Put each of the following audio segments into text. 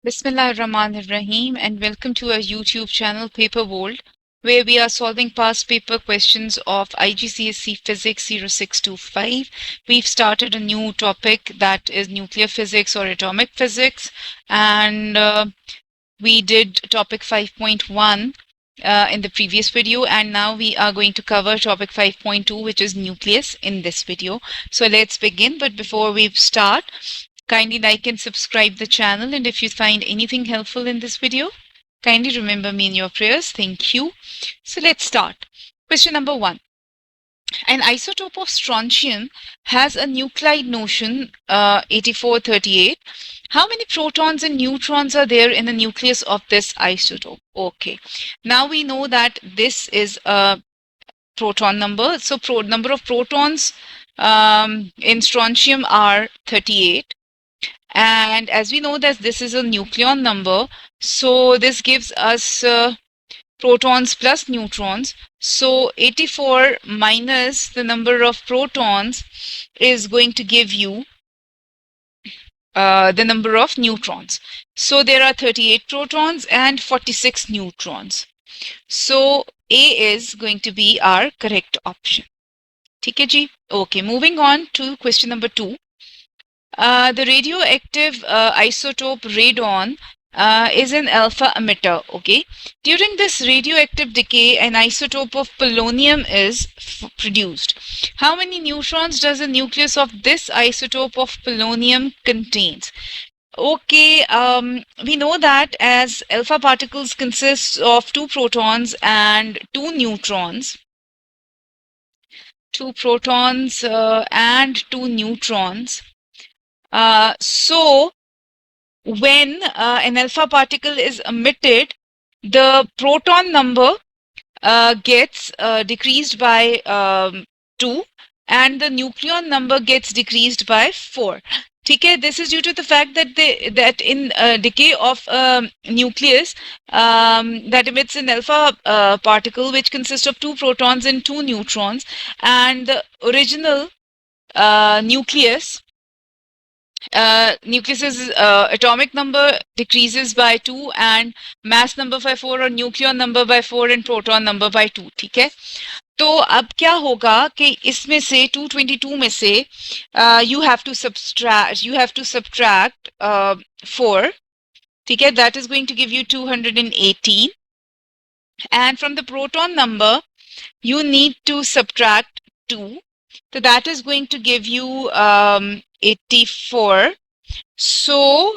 Bismillahirrahmanirrahim and welcome to our YouTube channel Paper World, where we are solving past paper questions of IGCSE Physics 0625. We've started a new topic that is nuclear physics or atomic physics, and we did topic 5.1 in the previous video, and now we are going to cover topic 5.2, which is nucleus, in this video. So let's begin. But before we start, kindly like and subscribe the channel, and if you find anything helpful in this video, kindly remember me in your prayers. Thank you. So let's start. Question number 1. An isotope of strontium has a nuclide notion 8438. How many protons and neutrons are there in the nucleus of this isotope? Okay, now we know that this is a proton number. So number of protons in strontium are 38. And as we know that this is a nucleon number, so this gives us protons plus neutrons. So 84 minus the number of protons is going to give you the number of neutrons. So there are 38 protons and 46 neutrons. So A is going to be our correct option. ठीक है जी? Okay, moving on to question number 2. The radioactive isotope radon is an alpha emitter. Okay, during this radioactive decay, an isotope of polonium is produced. How many neutrons does the nucleus of this isotope of polonium contains? Okay, we know that as alpha particles consist of 2 protons and 2 neutrons. 2 protons and 2 neutrons. So when an alpha particle is emitted, the proton number gets decreased by 2 and the nucleon number gets decreased by 4. Okay, this is due to the fact that that in decay of nucleus that emits an alpha particle which consists of 2 protons and 2 neutrons, and the original nucleus's atomic number decreases by 2 and mass number by 4 और nucleon number by 4 and proton number by 2. ठीक है, तो अब क्या होगा कि इसमें से 222 में से you have to subtract 4. ठीक है, that is going to give you 218, and from the proton number you need to subtract 2, so that is going to give you 84. So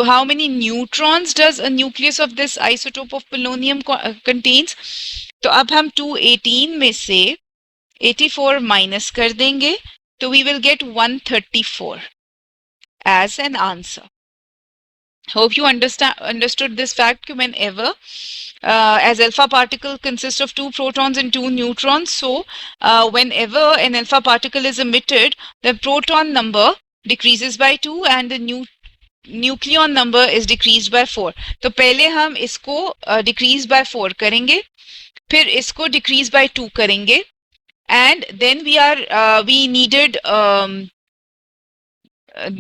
how many neutrons does a nucleus of this isotope of polonium contains? तो अब हम 218 में से 84 minus कर देंगे, तो we will get 134 as an answer. Hope you understood this fact. Whenever as alpha particle consists of 2 protons and 2 neutrons, so whenever an alpha particle is emitted, the proton number decreases by 2 and the nucleon number is decreased by 4. तो पहले हम इसको decrease by 4 करेंगे, फिर इसको decrease by 2 करेंगे, and then we needed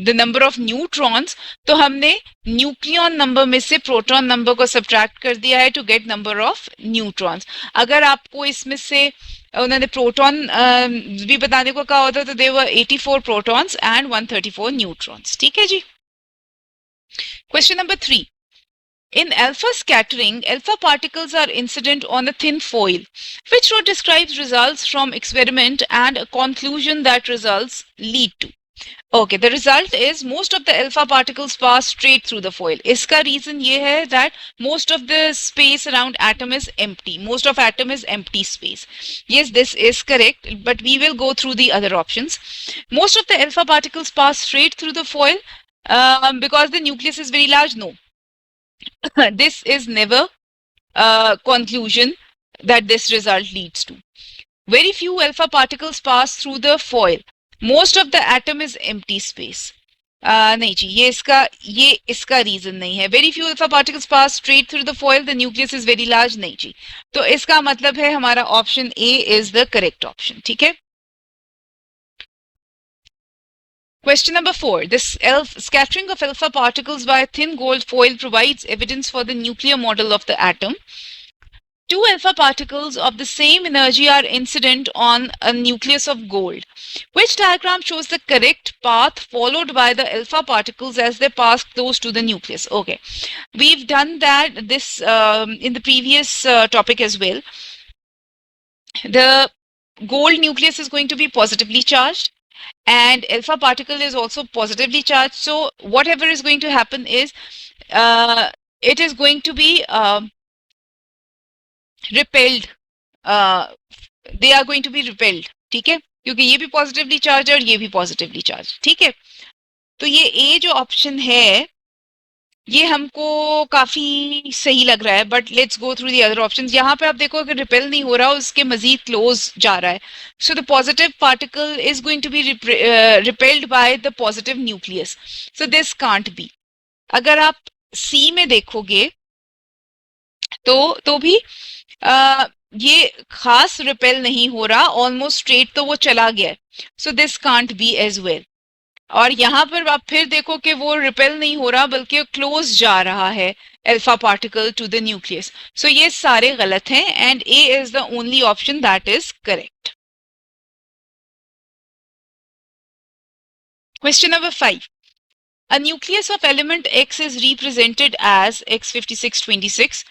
the number of neutrons, तो हमने nucleon number में से proton number को subtract कर दिया है to get number of neutrons. अगर आपको इसमें से उन्होंने proton भी बताने को कहा होता तो there were 84 protons and 134 neutrons. ठीक है जी? Question number 3. In alpha scattering, alpha particles are incident on a thin foil. Which row describes results from experiment and a conclusion that results lead to? Okay, the result is most of the alpha particles pass straight through the foil. इसका reason ये है that most of the space around atom is empty. Most of atom is empty space. Yes, this is correct, but we will go through the other options. Most of the alpha particles pass straight through the foil because the nucleus is very large. No, this is never a conclusion that this result leads to. Very few alpha particles pass through the foil. Most of the atom is empty space. नहीं जी, ये इसका reason नहीं है. Very few alpha particles pass straight through the foil. The nucleus is very large. नहीं जी, तो इसका मतलब है हमारा option A is the correct option. ठीक है. Question number 4. This scattering of alpha particles by a thin gold foil provides evidence for the nuclear model of the atom. Two alpha particles of the same energy are incident on a nucleus of gold. Which diagram shows the correct path followed by the alpha particles as they pass close to the nucleus? Okay, we've done that this in the previous topic as well. The gold nucleus is going to be positively charged and alpha particle is also positively charged. So whatever is going to happen is it is going to be repelled. They are going to be repelled. ठीक है, क्योंकि ये भी positively charge और ये भी positively charge. ठीक है, तो ये ए जो ऑप्शन है ये हमको काफी सही लग रहा है, but let's go through the other options. यहाँ पे आप देखो अगर रिपेल नहीं हो रहा, उसके मजीद क्लोज जा रहा है. So the positive particle is going to be repelled by the positive nucleus. So this can't be. अगर आप सी में देखोगे तो भी ये खास रिपेल नहीं हो रहा, ऑलमोस्ट स्ट्रेट तो वो चला गया है. So this can't be as well. और यहाँ पर आप फिर देखो कि वो रिपेल नहीं हो रहा बल्कि क्लोज जा रहा है alpha particle to the nucleus. So ये सारे गलत हैं and A is the only option that is correct. Question number 5. A nucleus of element X is represented as X5626,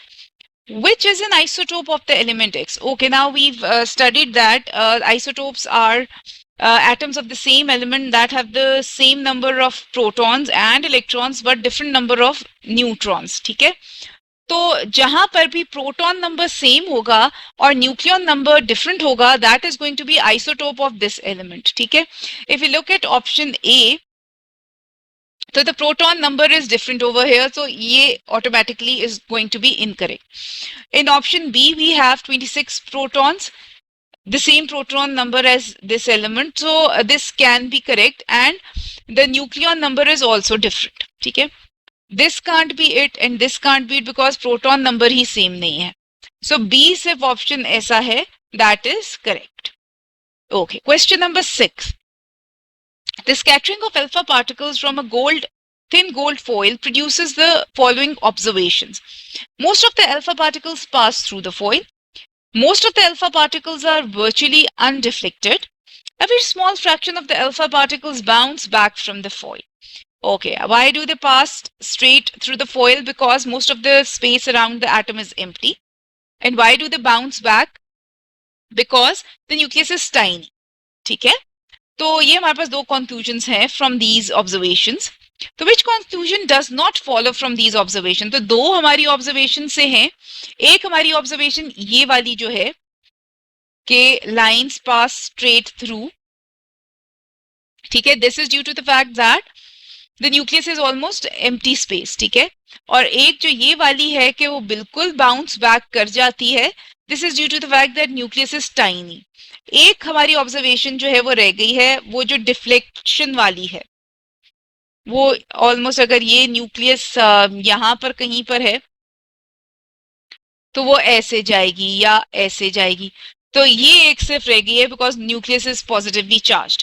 which is an isotope of the element X. Okay, now we've studied that isotopes are atoms of the same element that have the same number of protons and electrons but different number of neutrons. ठीक है, तो जहां पर भी proton number same होगा और nucleon number different होगा, that is going to be isotope of this element. ठीक है, if you look at option A, so the proton number is different over here, so ye automatically is going to be incorrect. In option B we have 26 protons, the same proton number as this element, so this can be correct, and the nucleon number is also different. ठीक है, this can't be it and this can't be it because proton number he same नहीं है. So B सिर्फ option ऐसा है, that is correct. Okay, question number 6. The scattering of alpha particles from a thin gold foil produces the following observations. Most of the alpha particles pass through the foil. Most of the alpha particles are virtually undeflected. A very small fraction of the alpha particles bounce back from the foil. Okay, why do they pass straight through the foil? Because most of the space around the atom is empty. And why do they bounce back? Because the nucleus is tiny. ठीक है, तो ये हमारे पास दो conclusions हैं from these observations. तो which conclusion does not follow from these observations? तो दो हमारी observation से हैं. एक हमारी observation ये वाली जो है कि lines pass straight through. ठीक है, this is due to the fact that the nucleus is almost empty space. ठीक है, और एक जो ये वाली है कि वो बिल्कुल bounce back कर जाती है. This is due to the fact that nucleus is tiny. एक हमारी ऑब्जर्वेशन जो है वो रह गई है, वो जो डिफ्लेक्शन वाली है, वो ऑलमोस्ट अगर ये न्यूक्लियस यहाँ पर कहीं पर है तो वो ऐसे जाएगी या ऐसे जाएगी. तो ये एक सिर्फ रह गई है because nucleus is positively charged.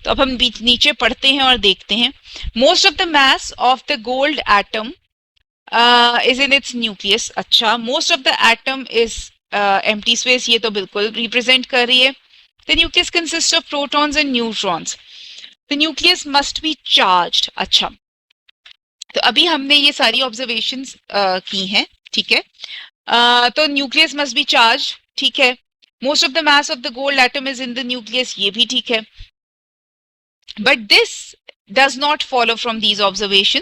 तो अब हम नीचे पढ़ते हैं और देखते हैं. Most of the mass of the gold atom is in its nucleus. अच्छा, most of the atom is empty space, ये तो बिल्कुल रिप्रेजेंट कर रही है. The nucleus consists of protons and neutrons. The nucleus must be charged. अच्छा, तो अभी हमने ये सारी ऑब्जर्वेशंस की हैं. ठीक है, तो न्यूक्लियस मस्ट बी चार्ज. ठीक है, most of the mass of the gold atom is in the nucleus, ये भी ठीक है. But this does not follow from these observation.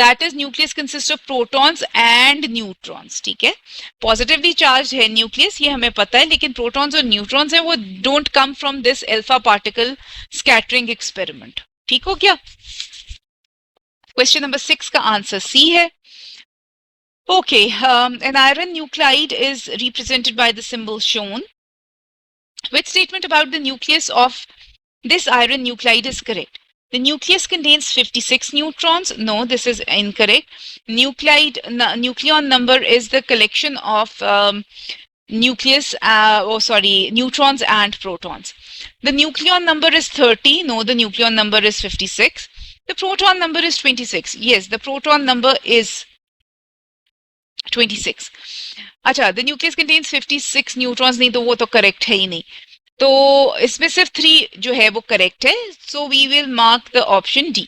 That is, nucleus consists of protons and neutrons. ठीक है, positively charge है nucleus, ये हमें पता है, लेकिन प्रोटॉन्स और न्यूट्रॉन्स हैं वो don't come from this alpha particle scattering experiment. ठीक हो गया. क्वेश्चन नंबर 6 का आंसर सी है. Okay, an iron nuclide is represented by the symbol shown. Which statement about the nucleus of this iron nuclide is correct? The nucleus contains 56 neutrons. No, this is incorrect. Nucleon number is the collection of nucleus, neutrons and protons. The nucleon number is 30. No, the nucleon number is 56. The proton number is 26. Yes, the proton number is 26. अच्छा, the nucleus contains 56 neutrons. नहीं तो वो तो correct है ही नहीं. तो इसमें सिर्फ 3 जो है वो correct है. So we will mark the option D.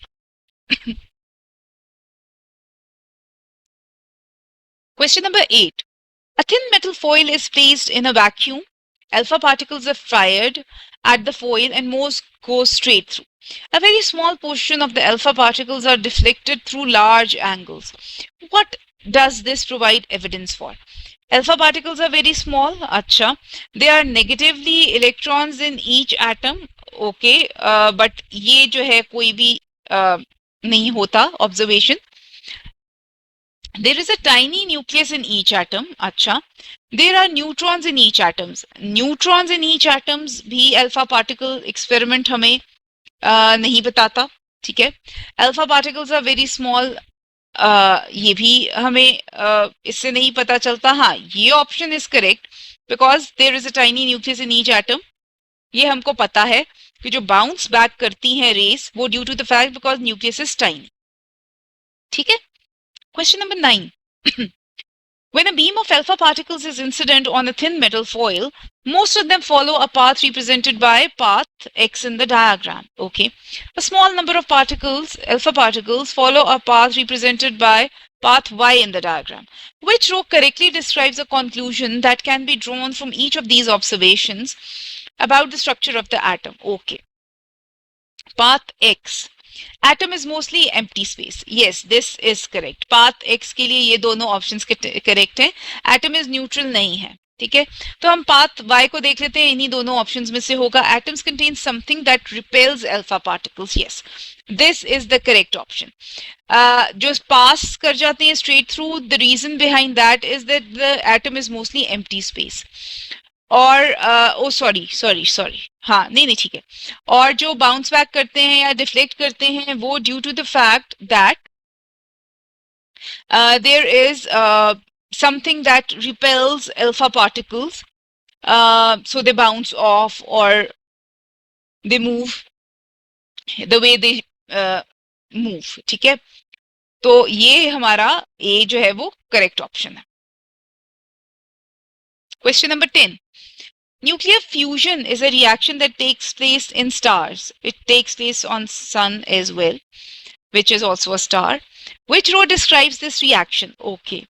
Question number 8. A thin metal foil is placed in a vacuum. Alpha particles are fired at the foil and most go straight through. A very small portion of the alpha particles are deflected through large angles. What does this provide evidence for? Alpha particles are very small. Acha. There are negatively electrons in each atom. Okay. But ये जो है कोई भी नहीं होता observation. There is a tiny nucleus in each atom. Acha. There are neutrons in each atoms. Neutrons in each atoms भी alpha particle experiment हमें नहीं बताता. ठीक है. Alpha particles are very small. ये भी हमें इससे नहीं पता चलता. हाँ, ये option is correct because there is a tiny nucleus in each atom. ये हमको पता है कि जो बाउंस बैक करती हैं रेस वो due to the fact because nucleus is tiny. ठीक है. Question number 9. When a beam of alpha particles is incident on a thin metal foil, most of them follow a path represented by path X in the diagram. Okay. A small number of particles, alpha particles, follow a path represented by path Y in the diagram. Which row correctly describes a conclusion that can be drawn from each of these observations about the structure of the atom? Okay. Path X. Atom is mostly empty space. Yes, this is correct. Path X के लिए ये दोनों options correct हैं. Atom is neutral नहीं है. ठीक है. तो हम path Y को देख लेते हैं. इन्हीं दोनों options में से होगा. Atoms contain something that repels alpha particles. Yes, this is the correct option. जो pass कर जाते हैं straight through, the reason behind that is that the atom is mostly empty space. और सॉरी हाँ नहीं ठीक है. और जो बाउंस बैक करते हैं या डिफ्लेक्ट करते हैं वो due to the fact that there is something that repels alpha particles, so they bounce off or they move the way they move. ठीक है. तो ये हमारा ए जो है वो करेक्ट ऑप्शन है. Question number 10. Nuclear fusion is a reaction that takes place in stars. It takes place on sun as well, which is also a star. Which row describes this reaction? Okay.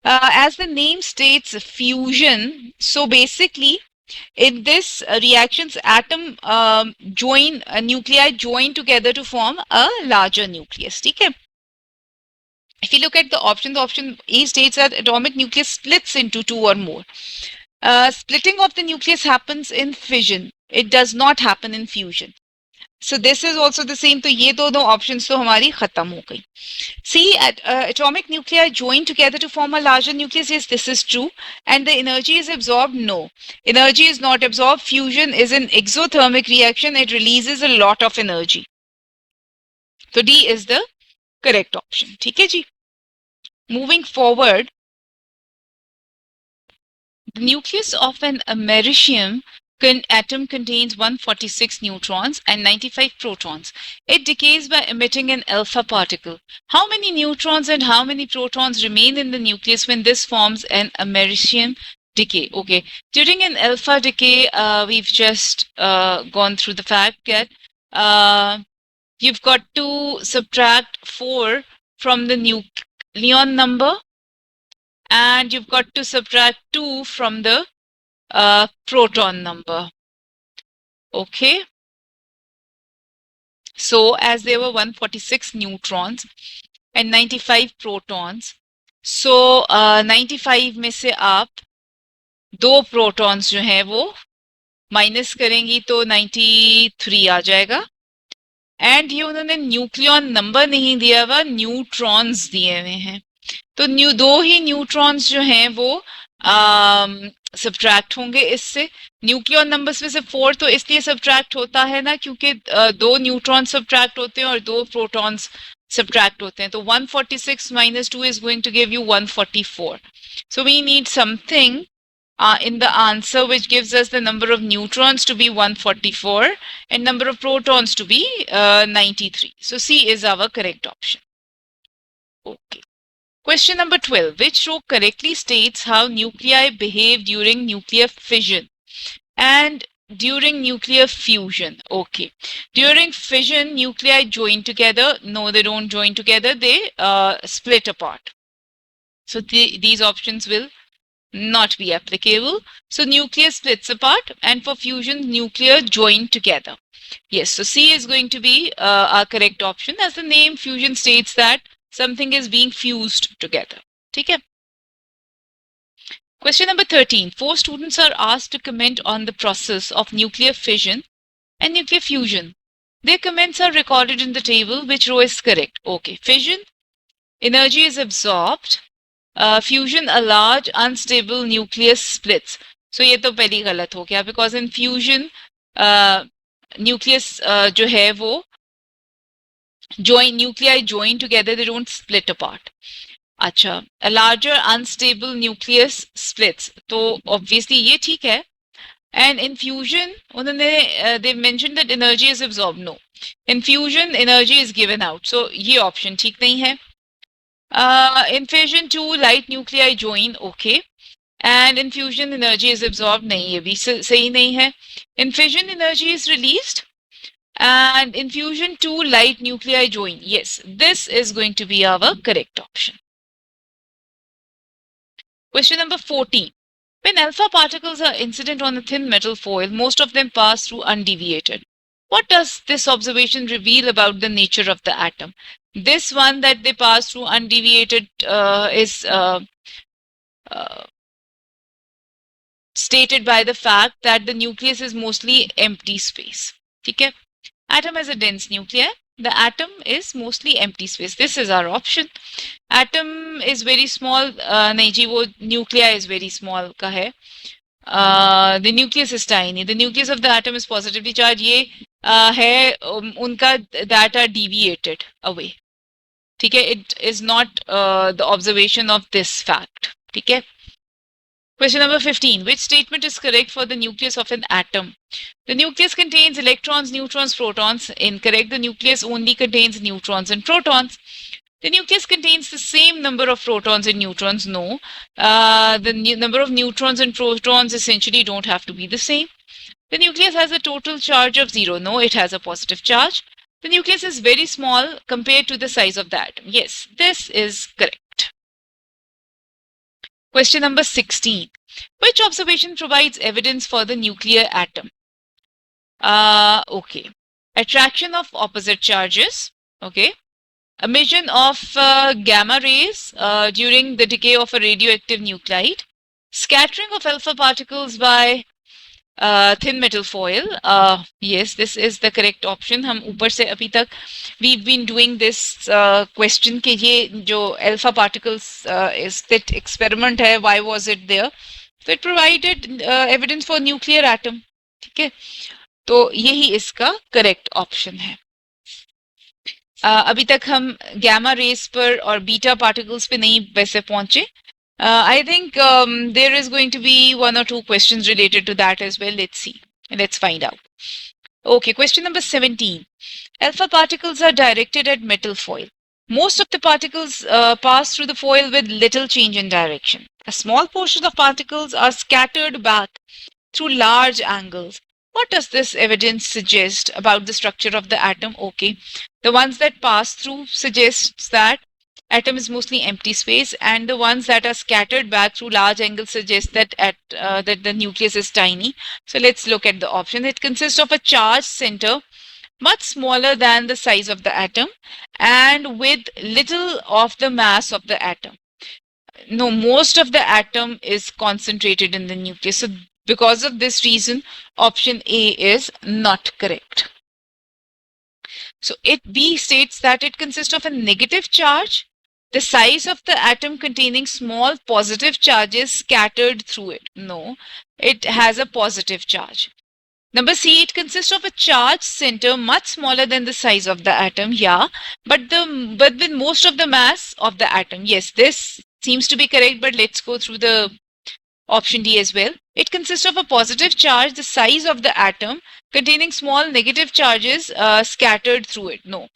As the name states, fusion. So basically, in this reactions, atom nuclei join together to form a larger nucleus. ठीक है. If you look at the option A states that atomic nucleus splits into 2 or more. Splitting of the nucleus happens in fission. It does not happen in fusion. So this is also the same. तो ये दोनों options तो हमारी खत्म हो गई. See, atomic nuclei join together to form a larger nucleus. Yes, this is true. And the energy is absorbed. No, energy is not absorbed. Fusion is an exothermic reaction. It releases a lot of energy. So D is the correct option. ठीक है जी. Moving forward, the nucleus of an americium atom contains 146 neutrons and 95 protons. It decays by emitting an alpha particle. How many neutrons and how many protons remain in the nucleus when this forms an americium decay? Okay, during an alpha decay, we've just gone through the fact that you've got to subtract 4 from the nucleon number, and you've got to subtract 2 from the proton number. Okay. So as there were 146 neutrons and 95 protons, so 95 में से आप 2 protons जो हैं वो minus करेंगी तो 93 आ जाएगा. And ये उन्होंने न्यूक्लियन नंबर नहीं दिया हुआ, न्यूट्रॉन्स दिए हुए हैं. तो 2 ही न्यूट्रॉन्स जो हैं वो सब्ट्रैक्ट होंगे इससे. न्यूक्लियन नंबर्स में से 4 तो इसलिए सब्ट्रैक्ट होता है ना क्योंकि 2 न्यूट्रॉन सब्ट्रैक्ट होते हैं और 2 प्रोटॉन्स सब्ट्रैक्ट होते हैं. तो 146 minus 2 is going to give you 144. So we need something in the answer, which gives us the number of neutrons to be 144 and number of protons to be 93. So C is our correct option. Okay. Question number 12. Which row correctly states how nuclei behave during nuclear fission and during nuclear fusion? Okay. During fission, nuclei join together. No, they don't join together. They split apart. So these options will not be applicable. So nuclear splits apart, and for fusion, nuclear join together. Yes, so C is going to be our correct option, as the name fusion states that something is being fused together. Okay. Question number 13. 4 students are asked to comment on the process of nuclear fission and nuclear fusion. Their comments are recorded in the table. Which row is correct? Okay. Fission, energy is absorbed. Fusion, a large unstable nucleus splits. So ये तो पहली गलत हो गया, because in fusion nucleus जो है वो nuclei join together, they don't split apart. अच्छा, a larger unstable nucleus splits. तो obviously ये ठीक है. And in fusion, उन्होंने they mentioned that energy is absorbed. No, in fusion energy is given out. So ये option ठीक नहीं है. In fission, 2 light nuclei join. Okay. And in fusion energy is absorbed. नहीं, ये भी सही नहीं है. In fission energy is released. And in fusion, 2 light nuclei join. Yes, this is going to be our correct option. Question number 14. When alpha particles are incident on a thin metal foil, most of them pass through undeviated. What does this observation reveal about the nature of the atom? This one, that they pass through undeviated, is stated by the fact that the nucleus is mostly empty space. Okay? Atom has a dense nuclei. The atom is mostly empty space. This is our option. Atom is very small. नहीं जी, वो nuclei is very small का है. The nucleus is tiny. The nucleus of the atom is positively charged. ये है उनका that are deviated away. ठीक है? It is not the observation of this fact. ठीक है? Question number 15. Which statement is correct for the nucleus of an atom? The nucleus contains electrons, neutrons, protons. Incorrect. The nucleus only contains neutrons and protons. The nucleus contains the same number of protons and neutrons. No. The number of neutrons and protons essentially don't have to be the same. The nucleus has a total charge of 0. No, it has a positive charge. The nucleus is very small compared to the size of the atom. Yes, this is correct. Question number 16. Which observation provides evidence for the nuclear atom? Okay. Attraction of opposite charges. Okay. Emission of gamma rays during the decay of a radioactive nuclide. Scattering of alpha particles by thin metal foil. Yes, this is the correct option. हम ऊपर से अभी तक we've been doing this question कि ये जो alpha particles is that experiment है, why was it there? So it provided evidence for nuclear atom. ठीक है, तो यही इसका correct option है. अभी तक हम gamma rays पर और beta particles पे नहीं वैसे पहुंचे. I think there is going to be 1 or 2 questions related to that as well. Let's see. Let's find out. Okay, question number 17. Alpha particles are directed at metal foil. Most of the particles pass through the foil with little change in direction. A small portion of particles are scattered back through large angles. What does this evidence suggest about the structure of the atom? Okay, the ones that pass through suggests that atom is mostly empty space, and the ones that are scattered back through large angles suggest that that the nucleus is tiny. So let's look at the option. It consists of a charged center much smaller than the size of the atom and with little of the mass of the atom. No, most of the atom is concentrated in the nucleus. So because of this reason, option A is not correct. So it B states that it consists of a negative charge, the size of the atom containing small positive charges scattered through it. No, it has a positive charge. Number C, it consists of a charged center much smaller than the size of the atom. Yeah, but with most of the mass of the atom. Yes, this seems to be correct, but let's go through the Option D as well. It consists of a positive charge the size of the atom containing small negative charges scattered through it. No.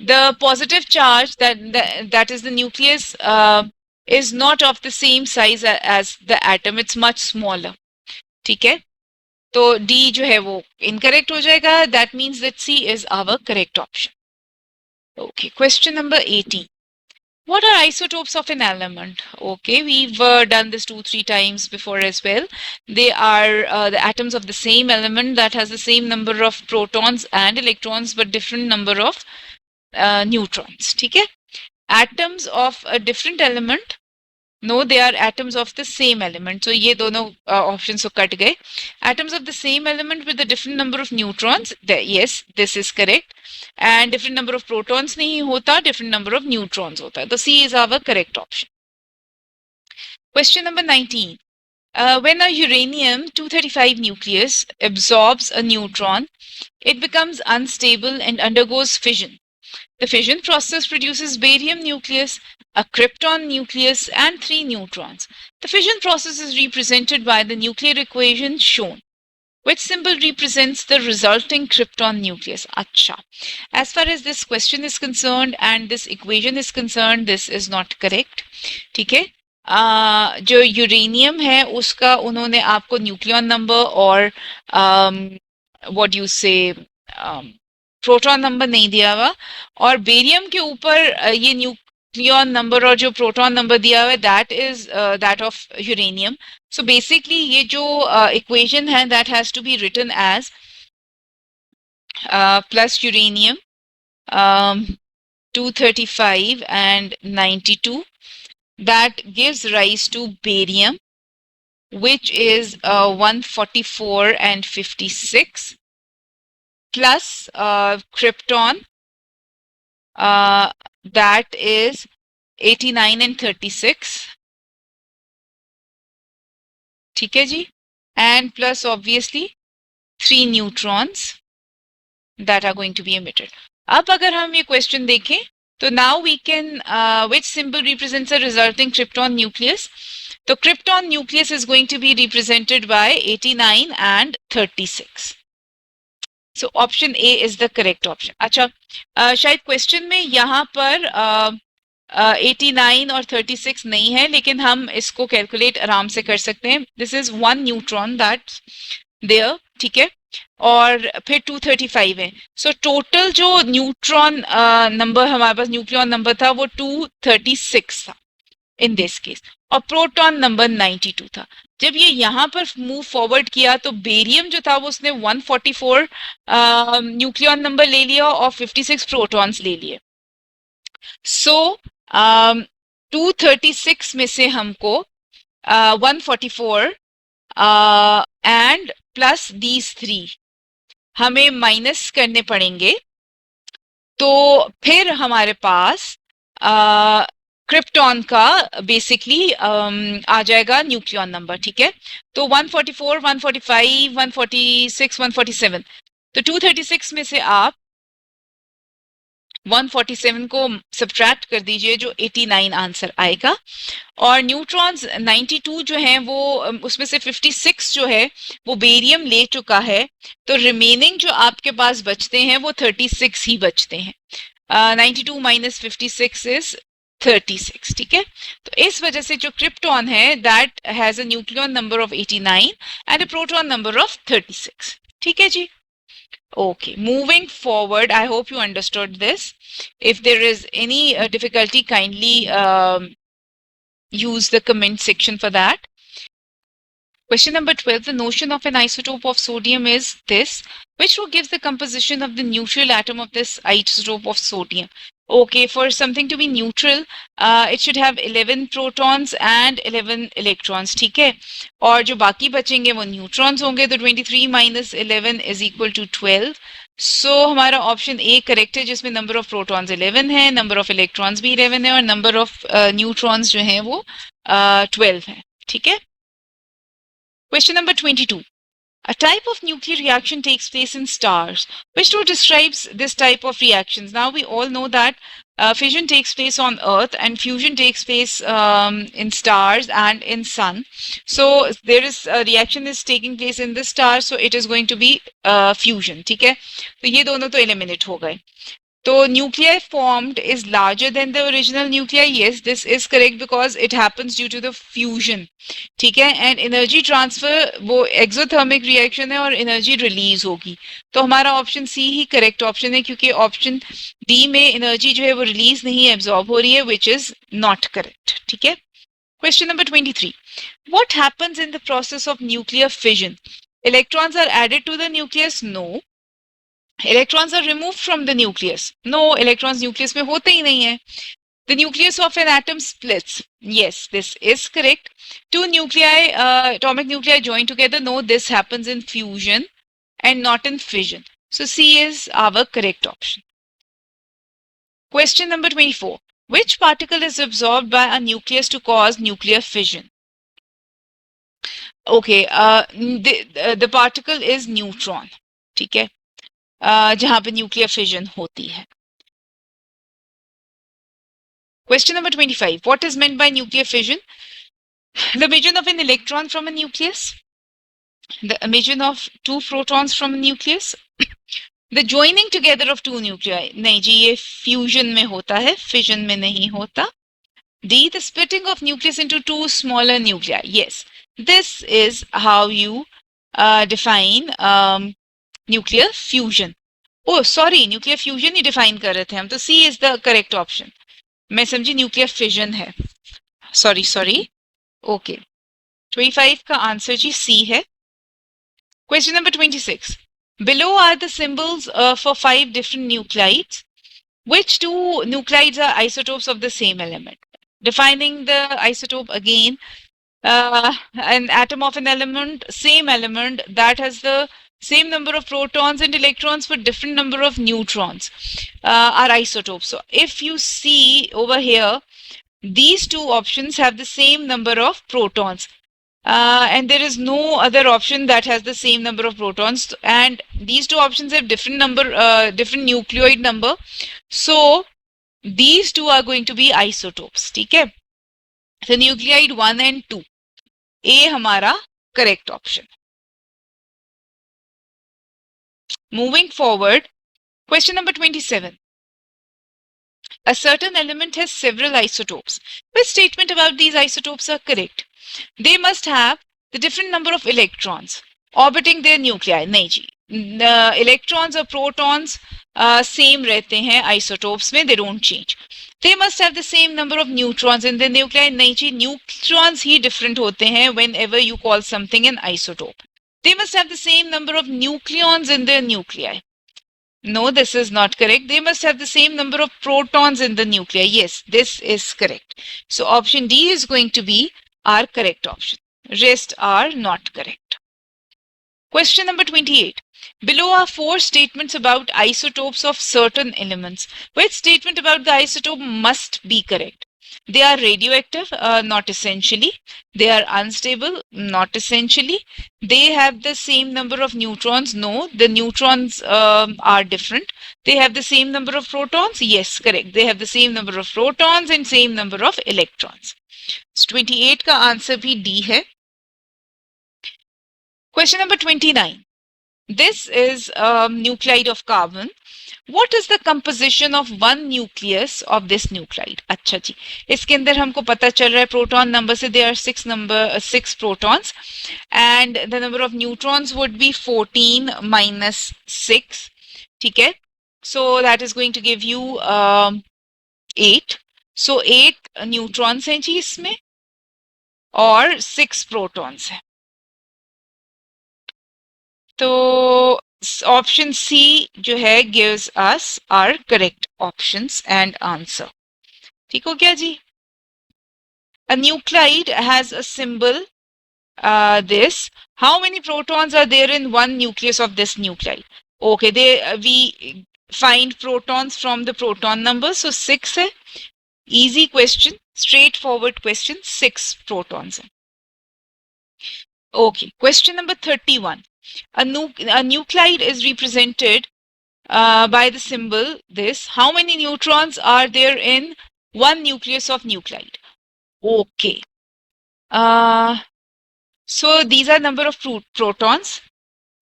The positive charge that is the nucleus is not of the same size as the atom. It's much smaller. ठीक है? तो D जो है वो incorrect हो जाएगा. That means that C is our correct option. Okay, question number 18. What are isotopes of an element? Okay, we've done this 2-3 times before as well. They are the atoms of the same element that has the same number of protons and electrons but different number of neutrons. ठीक है? Atoms of a different element. No, they are atoms of the same element. So ये दोनों options तो cut गए. Atoms of the same element with a different number of neutrons. Yes, this is correct. And different number of protons नहीं होता, different number of neutrons होता है. So C is our correct option. Question number 19. When a uranium-235 nucleus absorbs a neutron, it becomes unstable and undergoes fission. The fission process produces barium nucleus, a krypton nucleus, and 3 neutrons. The fission process is represented by the nuclear equation shown. Which symbol represents the resulting krypton nucleus? Acha. As far as this question is concerned and this equation is concerned, this is not correct. ठीक है? जो uranium है उसका उन्होंने आपको nucleon number और what you से proton number नहीं दिया हुआ और बेरियम के ऊपर ये न्यूक्लियन नंबर और जो प्रोटॉन नंबर दिया हुआ है that is that of uranium. So basically ये जो इक्वेशन है that has to be written as plus uranium 235 and 92 that gives rise to barium which is 144 and 56 plus krypton that is 89 and 36. ठीक है जी. And plus obviously 3 neutrons that are going to be emitted. अब अगर हम ये question देखें तो now we can which symbol represents a resulting krypton nucleus? The krypton nucleus is going to be represented by 89 and 36. So option A is the correct option. अच्छा शायद question में यहाँ पर 89 और 36 नहीं है लेकिन हम इसको कैलकुलेट आराम से कर सकते हैं. This is 1 neutron that there. ठीक है. और फिर 235 है. सो टोटल जो न्यूट्रॉन नंबर हमारे पास न्यूक्लियन नंबर था वो 236 था इन दिस केस और प्रोटॉन नंबर 92 था. जब ये यहाँ पर मूव फॉरवर्ड किया तो बेरियम जो था वो उसने 144 न्यूक्लियन नंबर ले लिया और 56 प्रोटॉन्स ले लिए. सो 236 में से हमको 144 एंड प्लस दीज 3 हमें माइनस करने पड़ेंगे. तो फिर हमारे पास क्रिप्टॉन का बेसिकली आ जाएगा न्यूक्लियन नंबर. ठीक है. तो 144, 145, 146, 147. तो 236 में से आप 147 को सब्ट्रैक्ट कर दीजिए जो 89 आंसर आएगा. और न्यूट्रॉन्स 92 जो हैं वो उसमें से 56 जो है वो बेरियम ले चुका है. तो रिमेनिंग जो आपके पास बचते हैं वो 36 ही बचते हैं. 92 माइनस 56 इज 36. ठीक है. तो इस वजह से जो क्रिप्टॉन है that has a nucleon number of 89 and a proton number of 36. ठीक है जी. Okay, moving forward, I hope you understood this. If there is any difficulty, kindly use the comment section for that. Question number 12, the notion of an isotope of sodium is this. Which row gives the composition of the neutral atom of this isotope of sodium? Okay, for something to be neutral, it should have 11 protons and 11 electrons. ठीक है. और जो बाकी बचेंगे वो neutrons होंगे. तो 23 minus 11 is equal to 12. So हमारा ऑप्शन ए करेक्ट है जिसमें नंबर ऑफ प्रोटॉन्स 11 है, नंबर ऑफ इलेक्ट्रॉन्स भी 11 है और नंबर ऑफ न्यूट्रॉन्स जो हैं वो 12 है. ठीक है. Question number 22. A type of nuclear reaction takes place in stars. Which two describes this type of reactions? Now we all know that fission takes place on Earth and fusion takes place in stars and in sun. So there is a reaction is taking place in the star, so it is going to be fusion. ठीक है? तो ये दोनों तो eliminate हो गए. So nuclei formed is larger than the original nuclei. Yes, this is correct because it happens due to the fusion. ठीक है, and energy transfer वो exothermic reaction है और energy release होगी. तो हमारा option C ही correct option है क्योंकि option D में energy जो है वो release नहीं absorb हो रही है, which is not correct. ठीक है. Question number 23. What happens in the process of nuclear fission? Electrons are added to the nucleus? No. Electrons are removed from the nucleus. No, electrons nucleus में होते ही नहीं है. The nucleus of an atom splits. Yes, this is correct. Two nuclei, atomic nuclei join together. No, this happens in fusion and not in fission. So C is our correct option. Question number 24. Which particle is absorbed by a nucleus to cause nuclear fission? Okay, the particle is neutron. ठीक है, जहां पे nuclear fission होती है. Question number 25. What is meant by nuclear fission? The emission of an electron from a nucleus. The emission of two protons from a nucleus. The joining together of two nuclei. नहीं जी, ये fusion में होता है, fission में नहीं होता. D. The splitting of nucleus into two smaller nuclei. Yes, this is how you define nuclear fusion. Oh, sorry, nuclear fusion he define कर रहे थे हम, तो C is the correct option. मैं समझी nuclear fission है. Sorry. Okay. 25 का answer जी C है. Question number 26. Below are the symbols for 5 different nuclides. Which two nuclides are isotopes of the same element? Defining the isotope again, an atom of an element, same element that has the same number of protons and electrons but different number of neutrons are isotopes. So if you see over here, these two options have the same number of protons. And there is no other option that has the same number of protons, and these two options have different nucleoid number, so these two are going to be isotopes. ठीक है, so nucleide 1 and 2, A हमारा correct option. Moving forward, question number 27. A certain element has several isotopes. Which statement about these isotopes are correct? They must have the different number of electrons orbiting their nuclei. नहीं जी, electrons or protons same रहते हैं isotopes में, they don't change. They must have the same number of neutrons in their nuclei. नहीं जी, neutrons ही different होते हैं whenever you call something an isotope. They must have the same number of nucleons in their nuclei. No, this is not correct. They must have the same number of protons in the nuclei. Yes, this is correct. So option D is going to be our correct option. Rest are not correct. Question number 28. Below are 4 statements about isotopes of certain elements. Which statement about the isotope must be correct? They are radioactive, not essentially. They are unstable, not essentially. They have the same number of neutrons. No, the neutrons are different. They have the same number of protons. Yes, correct. They have the same number of protons and same number of electrons. So 28 का answer भी D है. Question number 29. This is a nuclide of carbon. What is the composition of one nucleus of this nuclide? अच्छा जी, इसके अंदर हमको पता चल रहा है प्रोटॉन नंबर से there are 6 protons and the number of neutrons would be 14 minus 6. ठीक है, so that is going to give you 8. So 8 neutrons हैं जी इसमें और 6 protons हैं. तो option C जो है gives us our correct options and answer. ठीक हो क्या जी? A nuclide has a symbol this. How many protons are there in one nucleus of this nuclide? Okay, we find protons from the proton number, so 6 है. Easy question, straightforward question, 6 protons. Okay, question number 31. A nuclide is represented by the symbol this. How many neutrons are there in one nucleus of nuclide? Okay. So these are number of protons,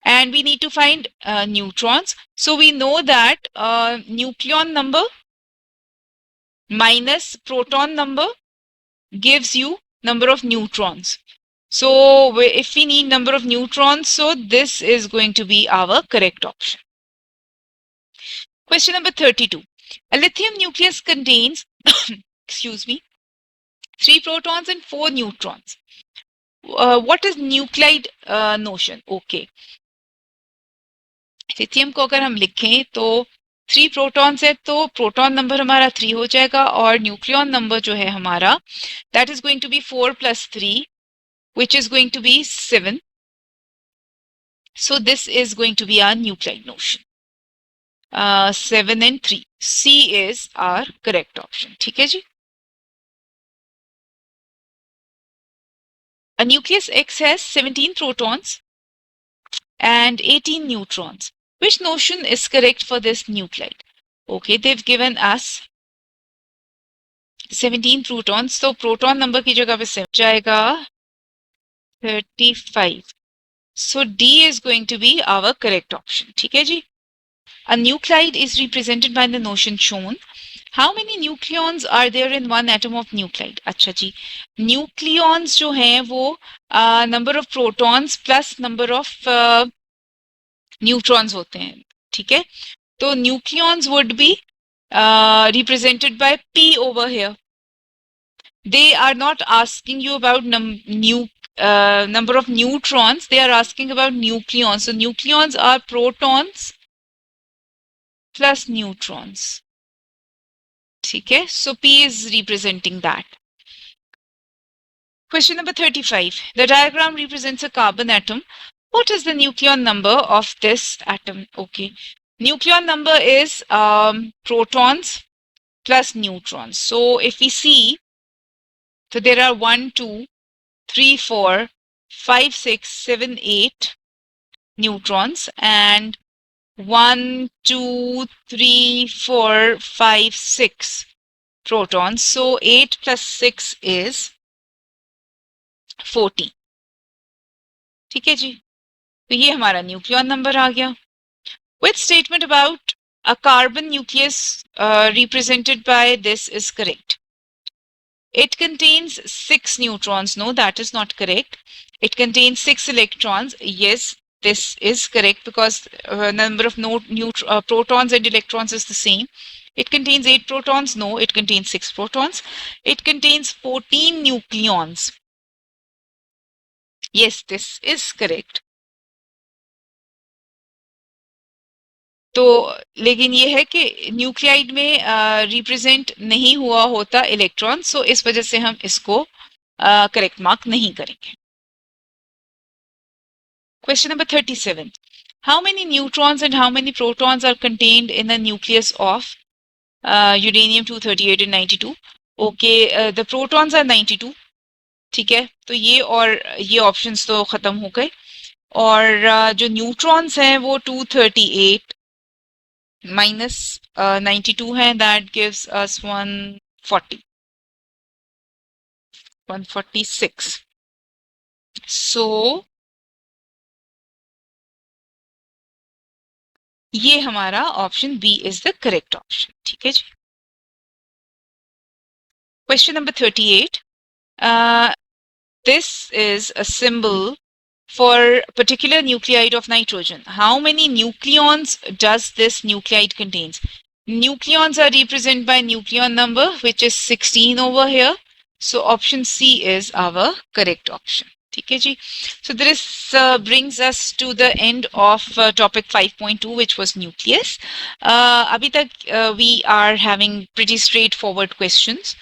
and we need to find neutrons. So we know that nucleon number minus proton number gives you number of neutrons. So if we need number of neutrons, so this is going to be our correct option. Question number 32. A lithium nucleus contains, excuse me, 3 protons and 4 neutrons. What is nuclide notion? Okay. Lithium को अगर हम लिखें तो 3 protons है तो proton number हमारा 3 हो जाएगा और न्यूक्लियन नंबर जो है हमारा that is going to be 4 + 3 which is going to be 7. So this is going to be our nuclide notion. 7 and 3. C is our correct option. ठीक है जी. A nucleus X has 17 protons and 18 neutrons. Which notion is correct for this nuclide? Okay, they've given us 17 protons. So proton number की जगह पे 7 जाएगा 35. So D is going to be our correct option. ठीक है जी. A nuclide is represented by the notion shown. How many nucleons are there in one atom of nuclide? अच्छा जी. Nucleons जो हैं वो number of protons plus number of neutrons होते हैं. ठीक है. तो nucleons would be represented by P over here. They are not asking you about number of neutrons. They are asking about nucleons. So nucleons are protons plus neutrons. ठीक है. So P is representing that. Question number 35. The diagram represents a carbon atom. What is the nucleon number of this atom? Okay. Nucleon number is protons plus neutrons. So if we see, so there are 1, 2, 3, 4, 5, 6, 7, 8 neutrons and 1, 2, 3, 4, 5, 6 protons. So 8 plus 6 is 40. ठीक है जी. तो ये हमारा nucleon number आ गया. Which statement about a carbon nucleus represented by this is correct? It contains 6 neutrons. No, that is not correct. It contains 6 electrons. Yes, this is correct because number of protons and electrons is the same. It contains 8 protons. No, it contains 6 protons. It contains 14 nucleons. Yes, this is correct. तो लेकिन ये है कि nuclide में represent नहीं हुआ होता electron. सो इस वजह से हम इसको करेक्ट मार्क नहीं करेंगे. Question number 37. How many neutrons and how many protons are contained in the nucleus of uranium-238 and 92? Okay, the protons are 92. ठीक है. तो ये और ये ऑप्शंस तो खत्म हो गए और जो न्यूट्रॉन्स हैं वो 238 minus 92 है. That gives us 146. So ये हमारा option B is the correct option. ठीक है जी. Question number 38. This is a symbol for a particular nuclide of nitrogen. How many nucleons does this nuclide contains? Nucleons are represented by nucleon number, which is 16 over here. So option C is our correct option. ठीक है जी. So this brings us to the end of topic 5.2, which was nucleus. अभी तक we are having pretty straightforward questions.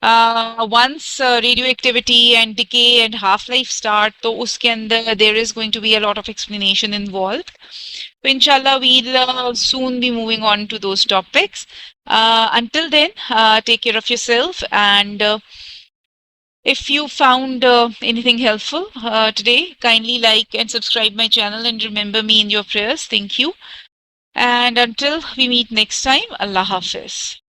Once radioactivity and decay and half-life start, तो उसके अंदर there is going to be a lot of explanation involved. So inshallah we'll soon be moving on to those topics. Until then, take care of yourself and If you found anything helpful today, kindly like and subscribe my channel and remember me in your prayers. Thank you. And until we meet next time, Allah Hafiz.